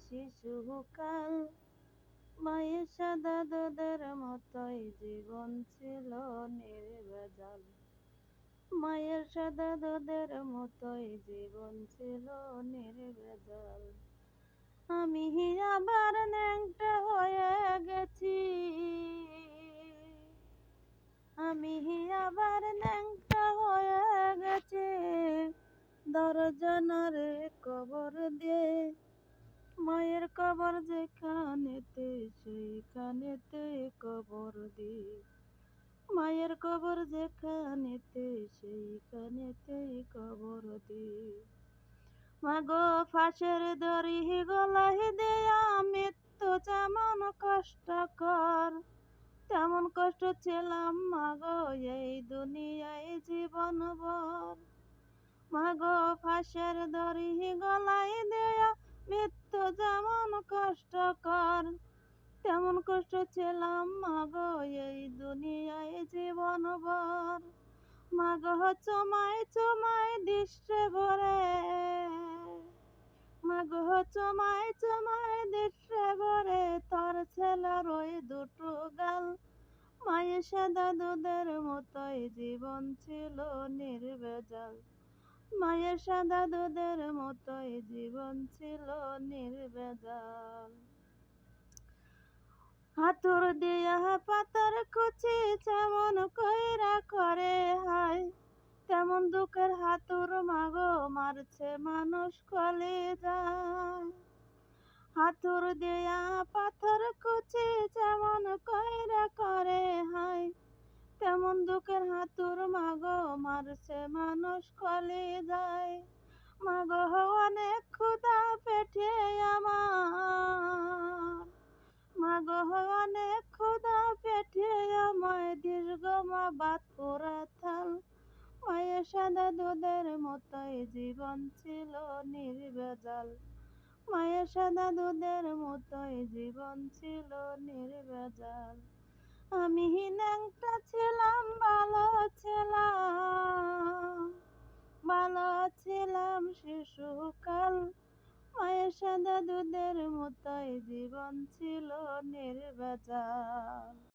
শিশুকাল মায়ের সাদা দুধের মতোই জীবন ছিল নির্ভেজাল। মায়ের সাদা দুধের মতোই জীবন ছিল নির্ভেজাল। আমি আবার ন্যাংটা হয়ে গেছি, আমি আবার ন্যাংটা হয়ে গেছি। দরজনারে কবর দিয়ে মায়ের কবর যেখানেতে সেইখানেতে কবর দি। মায়ের কবর যেখানেতে সেইখানেতে কবর দি। মাগো ফাঁসের দড়ি গলায় দেয়া মৃত্যু যেমন কষ্টকর, তেমন কষ্ট ছিলাম মাগো এই দুনিয়ায় জীবনভর। মাগো ফাঁসের দড়ি গলায় দেয়া মৃত্যু যেমন কষ্টকর, তেমন কষ্ট ছিলাম মাগো এই দুনিয়ায় জীবনভর। মাগো চমায় চমায় দৃশ্যে ভরে, মাগো চমায় চমায় দৃশ্যে ভরে তোর ছেলের ওই দুটো গাল। মায়ের সাদা দুধের মতোই জীবন ছিল নির্ভেজাল। মায়ের সাদা দুধের মতোই জীবন ছিল নির্ভেজাল। হাতুর দিয়া পাতার কুচি যেমন কইরা করে হায়, তেমন দুঃখের হাতুর মাগো মারছে মানুষ কলিজায়। হাতুর দিয়া পাথর কুচি যেমন কইরা করে হায়, তেমন দুঃখের হাতুর মাগো মারছে মানুষ কলিজায়। মাগো অনেক ক্ষুধা পেটে আমার, মাগো অনেক ক্ষুধা পেটে আমায় দীর্ঘ মা ভাত পোড়া থাল। মায়ের সাদা দুধের মতোই জীবন ছিল নির্ভেজাল। মায়ের সাদা দুধের মতোই জীবন ছিল নির্ভেজাল। আমি ন্যাংটা ছিলাম ভালো ছিলাম, ভালো ছিলাম শিশুকাল। মায়ের সাদা দুধের মতোই জীবন ছিল নির্ভেজাল।